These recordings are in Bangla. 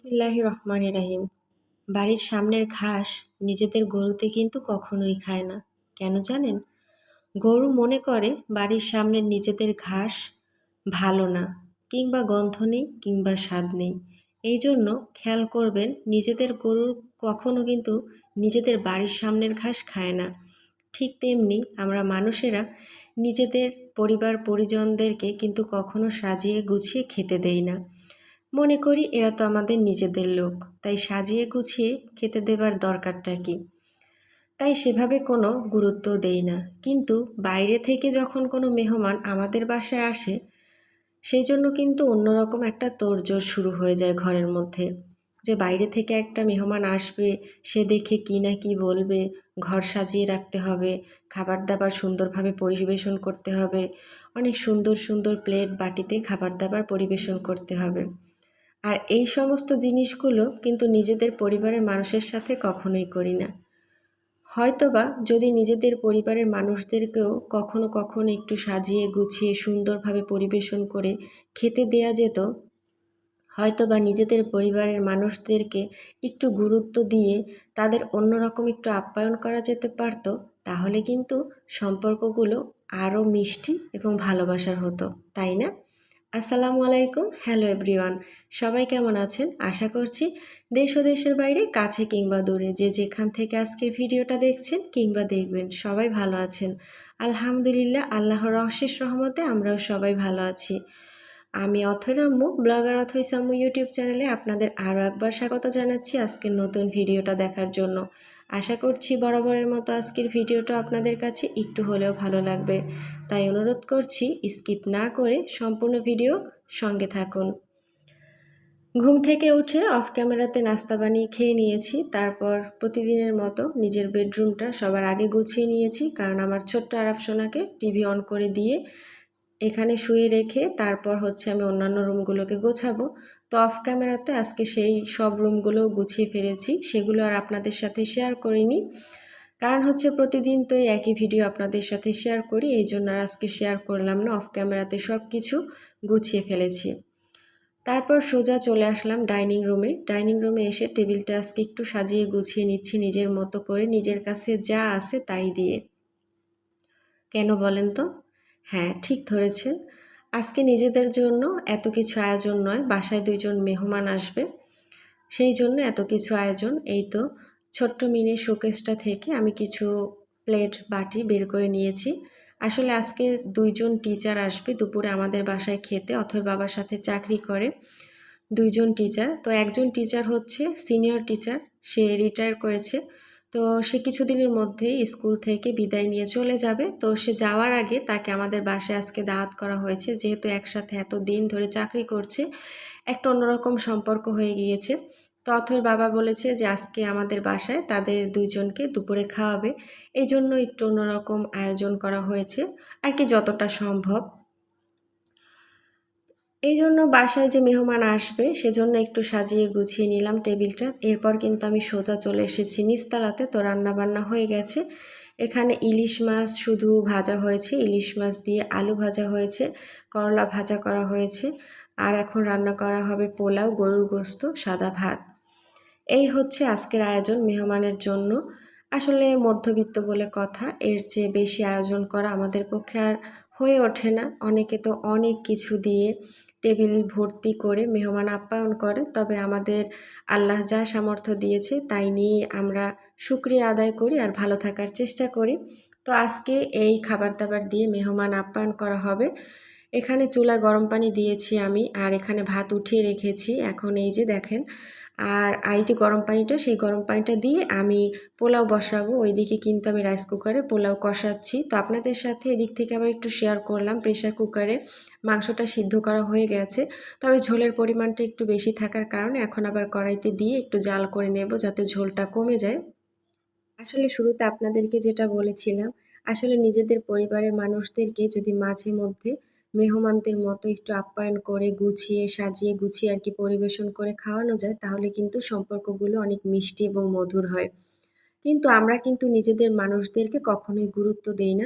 বিসমিল্লাহির রহমানির রহিম। বাড়ির সামনের ঘাস নিজেদের গরুতে কিন্তু কখনোই খায় না। কেন জানেন? গরু মনে করে বাড়ির সামনের নিজেদের ঘাস ভালো না, কিংবা গন্ধ নেই, কিংবা স্বাদ নেই। এই জন্য খেয়াল করবেন, নিজেদের গরুর কখনো কিন্তু নিজেদের বাড়ির সামনের ঘাস খায় না। ঠিক তেমনি আমরা মানুষেরা নিজেদের পরিবার পরিজনদেরকে কিন্তু কখনো সাজিয়ে গুছিয়ে খেতে দেই না। মনে করি এরা তো আমাদের নিজেদের লোক, তাই সাজিয়ে গুছিয়ে খেতে দেবার দরকারটা কি? তাই সেভাবে কোনো গুরুত্ব দেই না। কিন্তু বাইরে থেকে যখন কোনো মেহমান আমাদের বাসায় আসে, সেই জন্য কিন্তু অন্যরকম একটা তোড়জোড় শুরু হয়ে যায় ঘরের মধ্যে। যে বাইরে থেকে একটা মেহমান আসবে, সে দেখে কি না কি বলবে, ঘর সাজিয়ে রাখতে হবে, খাবার দাবার সুন্দরভাবে পরিবেশন করতে হবে, অনেক সুন্দর সুন্দর প্লেট বাটিতে খাবার দাবার পরিবেশন করতে হবে। আর এই সমস্ত জিনিসগুলো কিন্তু নিজেদের পরিবারের মানুষের সাথে কখনোই করি না। হয়তোবা যদি নিজেদের পরিবারের মানুষদেরকেও কখনো কখনো একটু সাজিয়ে গুছিয়ে সুন্দরভাবে পরিবেশন করে খেতে দেয়া যেত, হয়তোবা নিজেদের পরিবারের মানুষদেরকে একটু গুরুত্ব দিয়ে তাদের অন্যরকম একটু আপ্যায়ন করা যেতে পারত, তাহলে কিন্তু সম্পর্কগুলো আরও মিষ্টি এবং ভালোবাসার হতো, তাই না? আসসালামু আলাইকুম, হ্যালো এভরিওয়ান। সবাই কেমন আছেন? আশা করছি দেশ ও দেশের বাইরে, কাছে কিংবা দূরে, যে যেখান থেকে আজকের ভিডিওটা দেখছেন কিংবা দেখবেন, সবাই ভালো আছেন। আলহামদুলিল্লাহ, আল্লাহর অশেষ রহমতে আমরাও সবাই ভালো আছি। আমি অথৈর আম্মু, ব্লগার অথৈস আম্মু ইউটিউব চ্যানেলে আপনাদের আরও একবার স্বাগত জানাচ্ছি আজকের নতুন ভিডিওটা দেখার জন্য। আশা করছি বরাবরের মতো আজকের ভিডিওটা আপনাদের কাছে একটু হলেও ভালো লাগবে, তাই অনুরোধ করছি স্কিপ না করে সম্পূর্ণ ভিডিও সঙ্গে থাকুন। ঘুম থেকে উঠে অফ ক্যামেরাতে নাস্তা বানিয়ে খেয়ে নিয়েছি। তারপর প্রতিদিনের মতো নিজের বেডরুমটা সবার আগে গুছিয়ে নিয়েছি, কারণ আমার ছোট্ট আরাফ সোনাকে টিভি অন করে দিয়ে এখানে শুয়ে রেখে তারপর হচ্ছে আমি অন্যান্য রুমগুলোকে গোছাবো। তো অফ ক্যামেরাতে আজকে সেই সব রুমগুলো গুছিয়ে ফেলেছি, সেগুলো আর আপনাদের সাথে শেয়ার করিনি, কারণ হচ্ছে প্রতিদিন তো এই একই ভিডিও আপনাদের সাথে শেয়ার করি, এই জন্য আর আজকে শেয়ার করলাম না। অফ ক্যামেরাতে সব কিছু গুছিয়ে ফেলেছি। তারপর সোজা চলে আসলাম ডাইনিং রুমে। ডাইনিং রুমে এসে টেবিলটা আজকে একটু সাজিয়ে গুছিয়ে নিচ্ছি নিজের মতো করে, নিজের কাছে যা আছে তাই দিয়ে। কেন বলেন তো? হ্যাঁ, ঠিক ধরেছেন। আজকে নিজেদের জন্য এত কিছু আয়োজন নয়, বাসায় 2জন মেহমান আসবে, সেই জন্য এত কিছু আয়োজন। এই তো ছোট্ট মিনি শোকেসটা থেকে আমি কিছু প্লেট বাটি বের করে নিয়েছি। আসলে আজকে 2জন টিচার আসবে দুপুরে আমাদের বাসায় খেতে। অথৈ বাবার সাথে চাকরি করে 2জন টিচার। তো একজন টিচার হচ্ছে সিনিয়র টিচার, সে রিটায়ার করেছে। তো সে কিছুদিনের মধ্যেই স্কুল থেকে বিদায় নিয়ে চলে যাবে। তো সে যাওয়ার আগে তাকে আমাদের বাসায় আজকে দাওয়াত করা হয়েছে, যেহেতু একসাথে এত দিন ধরে চাকরি করছে, একটা অন্যরকম সম্পর্ক হয়ে গিয়েছে। তো অথৈর বাবা বলেছে যে আজকে আমাদের বাসায় তাদের 2জনকে দুপুরে খাওয়াবে, এই জন্য একটু অন্যরকম আয়োজন করা হয়েছে আর কি, যতটা সম্ভব। এই জন্য বাসায় যে মেহমান আসবে সেজন্য একটু সাজিয়ে গুছিয়ে নিলাম টেবিলটা। এরপর কিন্তু আমি সোজা চলে এসেছি নিচতলাতে। তো রান্না বান্না হয়ে গেছে। এখানে ইলিশ মাছ শুধু ভাজা হয়েছে, ইলিশ মাছ দিয়ে আলু ভাজা হয়েছে, করলা ভাজা করা হয়েছে, আর এখন রান্না করা হবে পোলাও, গরুর গোশত, সাদা ভাত। এই হচ্ছে আজকের আয়োজন মেহমানের জন্য। আসলে মধ্যবিত্ত বলে কথা, এর চেয়ে বেশি আয়োজন করা আমাদের পক্ষে আর হয়ে ওঠে না। অনেকে তো অনেক কিছু দিয়ে টেবিল ভর্তি করে মেহমান আপ্যায়ন করে, তবে আমাদের আল্লাহ যা সামর্থ্য দিয়েছে তাই নিয়ে আমরা শুকরিয়া আদায় করি আর ভালো থাকার চেষ্টা করি। তো আজকে এই খাবার দাবার দিয়ে মেহমান আপ্যায়ন করা হবে। এখানে চুলায় গরম পানি দিয়েছি আমি, আর এখানে ভাত উঠিয়ে রেখেছি। এখন এই যে দেখেন, আর এই যে গরম পানিটা, সেই গরম পানিটা দিয়ে আমি পোলাও বসাবো। ওইদিকে কিন্তু আমি রাইস কুকারে পোলাও কষাচ্ছি। তো আপনাদের সাথে এদিক থেকে আবার একটু শেয়ার করলাম, প্রেশার কুকারে মাংসটা সিদ্ধ করা হয়ে গেছে, তবে ঝোলের পরিমাণটা একটু বেশি থাকার কারণে এখন আবার কড়াইতে দিয়ে একটু জাল করে নেব যাতে ঝোলটা কমে যায়। আসলে শুরুতে আপনাদেরকে যেটা বলেছিলাম, আসলে নিজেদের পরিবারের মানুষদেরকে যদি মাঝে মধ্যে মেহমানদের মতো একটু আপ্যায়ন করে গুছিয়ে সাজিয়ে গুছিয়ে আর কি পরিবেশন করে খাওয়ানো যায়, তাহলে কিন্তু সম্পর্কগুলো অনেক মিষ্টি এবং মধুর হয়। কিন্তু আমরা কিন্তু নিজেদের মানুষদেরকে কখনোই গুরুত্ব দেই না।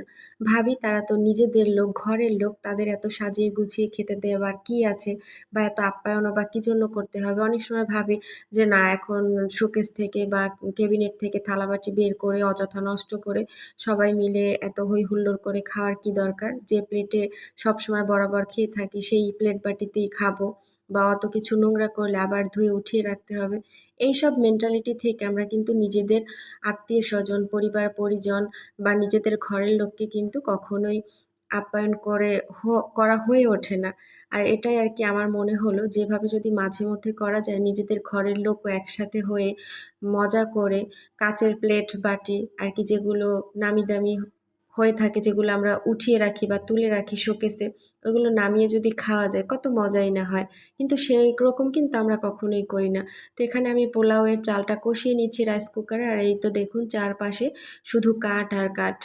ভাবি তারা তো নিজেদের লোক, ঘরের লোক, তাদের এত সাজিয়ে গুছিয়ে খেতে দেওয়ার কি আছে বা এত আপ্যায়নও বা কী জন্য করতে হবে? অনেক সময় ভাবি যে না, এখন শোকেস থেকে বা কেবিনেট থেকে থালাবাটি বের করে অযথা নষ্ট করে সবাই মিলে এত হৈ হুল্লোড় করে খাওয়ার কি দরকার? যে প্লেটে সবসময় বরাবর খেয়ে থাকি সেই প্লেট বাটিতেই খাবো, বা অত কিছু নোংরা করলে আবার ধুয়ে উঠিয়ে রাখতে হবে। এইসব মেন্টালিটি থেকে আমরা কিন্তু নিজেদের আত্মীয়স্বজন, পরিবার-পরিজন বা নিজেদের ঘরের লোককে কিন্তু কখনোই আপ্যায়ন করা হয়ে ওঠে না। আর এটাই আরকি আমার মনে হলো, যেভাবে যদি মাঝে মধ্যে করা যায় নিজেদের ঘরের লোকও একসাথে হয়ে মজা করে কাঁচের প্লেট বাটি আরকি, যেগুলো নামি দামি হয়ে থাকে, যেগুলো আমরা উঠিয়ে রাখি বা তুলে রাখি শোকেসে, ওগুলো নামিয়ে যদি খাওয়া যায় কত মজাই না হয়। কিন্তু সেই রকম কিন্তু আমরা কখনোই করি না। তো এখানে আমি পোলাওয়ের চালটা কষিয়ে নিচ্ছি রাইস কুকারে, আর এই তো দেখুন চারপাশে শুধু কাঠ আর কাঠ।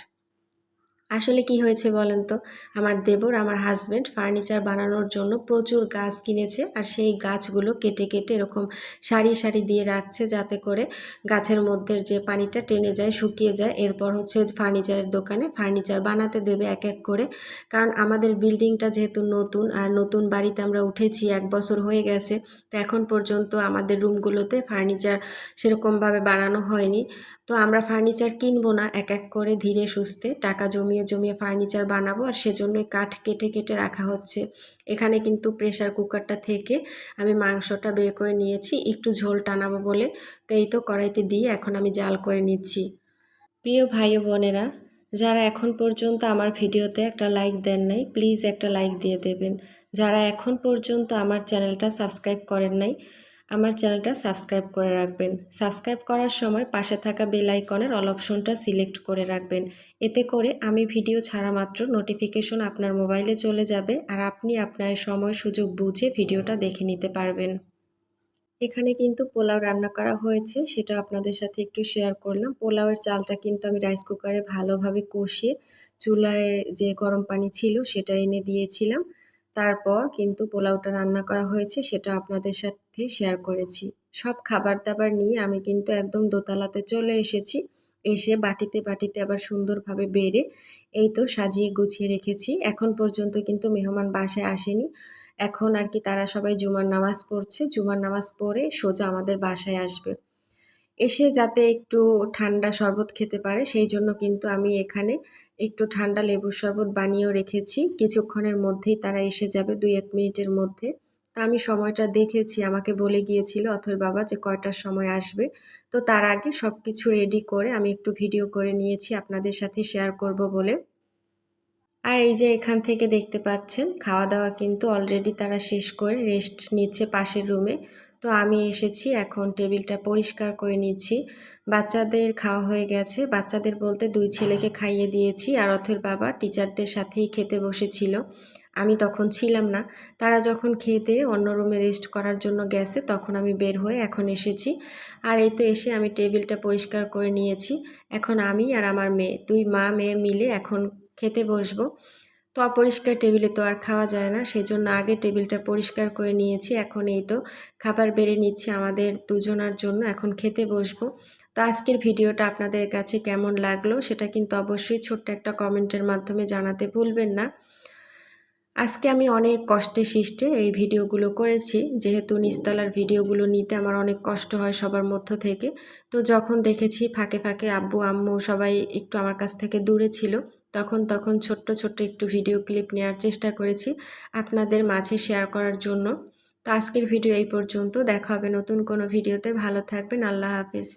আসলে কি হয়েছে বলেন তো, আমার দেবর, আমার হাজবেন্ড ফার্নিচার বানানোর জন্য প্রচুর গাছ কিনেছে, আর সেই গাছগুলো কেটে কেটে এরকম সারি সারি দিয়ে রাখছে, যাতে করে গাছের মধ্যে যে পানিটা টেনে যায়, শুকিয়ে যায়, এরপর হচ্ছে ফার্নিচারের দোকানে ফার্নিচার বানাতে দেবে এক এক করে। কারণ আমাদের বিল্ডিংটা যেহেতু নতুন, আর নতুন বাড়িতে আমরা উঠেছি 1 বছর হয়ে গেছে, তো এখন পর্যন্ত আমাদের রুমগুলোতে ফার্নিচার সেরকমভাবে বানানো হয়নি। তো আমরা ফার্নিচার কিনবো না, এক এক করে ধীরে সুস্থে টাকা জমিয়ে জমিয়ে ফার্নিচার বানাবো, আর সেজন্যই কাঠ কেটে কেটে রাখা হচ্ছে। এখানে কিন্তু প্রেসার কুকারটা থেকে আমি মাংসটা বের করে নিয়েছি একটু ঝোল টানাবো বলে। তো এই তো কড়াইতে দিয়ে এখন আমি জাল করে নিচ্ছি। প্রিয় ভাই ও বোনেরা, যারা এখন পর্যন্ত আমার ভিডিওতে একটা লাইক দেন নাই, প্লিজ একটা লাইক দিয়ে দেবেন। যারা এখন পর্যন্ত আমার চ্যানেলটা সাবস্ক্রাইব করেন নাই, আমার চ্যানেলটা সাবস্ক্রাইব করে রাখবেন। সাবস্ক্রাইব করার সময় পাশে থাকা বেল আইকনের অল অপশনটা সিলেক্ট করে রাখবেন। এতে করে আমি ভিডিও ছাড়া মাত্র নোটিফিকেশন আপনার মোবাইলে চলে যাবে, আর আপনি আপনার সময় সুযোগ বুঝে ভিডিওটা দেখে নিতে পারবেন। এখানে কিন্তু পোলাও রান্না করা হয়েছে, সেটা আপনাদের সাথে একটু শেয়ার করলাম। পোলাওয়ের চালটা কিন্তু আমি রাইস কুকারে ভালোভাবে কষিয়ে চুলায় যে গরম পানি ছিল সেটা এনে দিয়েছিলাম। তারপর কিন্তু পোলাওটা রান্না করা হয়েছে, সেটা আপনাদের সাথে শেয়ার করেছি। সব খাবার দাবার নিয়ে আমি কিন্তু একদম দোতলাতে চলে এসেছি। এসে বাটিতে বাটিতে আবার সুন্দরভাবে বেড়ে এই তো সাজিয়ে গুছিয়ে রেখেছি। এখন পর্যন্ত কিন্তু মেহমান বাসায় আসেনি। এখন আর কি তারা সবাই জুমার নামাজ পড়ছে, জুমার নামাজ পড়ে সোজা আমাদের বাসায় আসবে। এসে যাতে একটু ঠান্ডা শরবত খেতে পারে, সেই জন্য কিন্তু আমি এখানে একটু ঠান্ডা লেবুর শরবত বানিয়েও রেখেছি। কিছুক্ষণের মধ্যেই তারা এসে যাবে, 2-1 মিনিটের মধ্যে। তা আমি সময়টা দেখেছি, আমাকে বলে গিয়েছিল অথর বাবা যে কয়টার সময় আসবে। তো তার আগে সব কিছু রেডি করে আমি একটু ভিডিও করে নিয়েছি আপনাদের সাথে শেয়ার করব বলে। আর এই যে এখান থেকে দেখতে পাচ্ছেন খাওয়া দাওয়া কিন্তু অলরেডি তারা শেষ করে রেস্ট নিচ্ছে পাশের রুমে। তো আমি এসেছি এখন টেবিলটা পরিষ্কার করে নিচ্ছি। বাচ্চাদের খাওয়া হয়ে গেছে, বাচ্চাদের বলতে 2 ছেলেকে খাইয়ে দিয়েছি, আর অথের বাবা টিচারদের সাথেই খেতে বসেছিল। আমি তখন ছিলাম না। তারা যখন খেয়ে দিয়ে অন্য রুমে রেস্ট করার জন্য গেছে, তখন আমি বের হয়ে এখন এসেছি। আর এই তো এসে আমি টেবিলটা পরিষ্কার করে নিয়েছি। এখন আমি আর আমার মেয়ে, 2 মা মেয়ে মিলে এখন খেতে বসবো। তো অপরিষ্কার টেবিলে তো আর খাওয়া যায় না, সেজন্য আগে টেবিলটা পরিষ্কার করে নিয়েছি। এখন এই তো খাবার বেড়ে নিচ্ছি আমাদের দুজনার জন্য, এখন খেতে বসবো। তো আজকের ভিডিওটা আপনাদের কাছে কেমন লাগলো সেটা কিন্তু অবশ্যই ছোট্ট একটা কমেন্টের মাধ্যমে জানাতে ভুলবেন না। আজকে আমি অনেক কষ্টে শিষ্টে এই ভিডিওগুলো করেছি, যেহেতু নিচতলার ভিডিওগুলো নিতে আমার অনেক কষ্ট হয় সবার মধ্য থেকে। তো যখন দেখেছি ফাঁকে ফাঁকে আব্বু আম্মু সবাই একটু আমার কাছ থেকে দূরে ছিল, তখন ছোট্ট ছোট্ট একটু ভিডিও ক্লিপ নেওয়ার চেষ্টা করেছি আপনাদের মাঝে শেয়ার করার জন্য। তো আজকের ভিডিও এই পর্যন্ত, দেখা হবে নতুন কোনো ভিডিওতে। ভালো থাকবেন, আল্লাহ হাফেজ।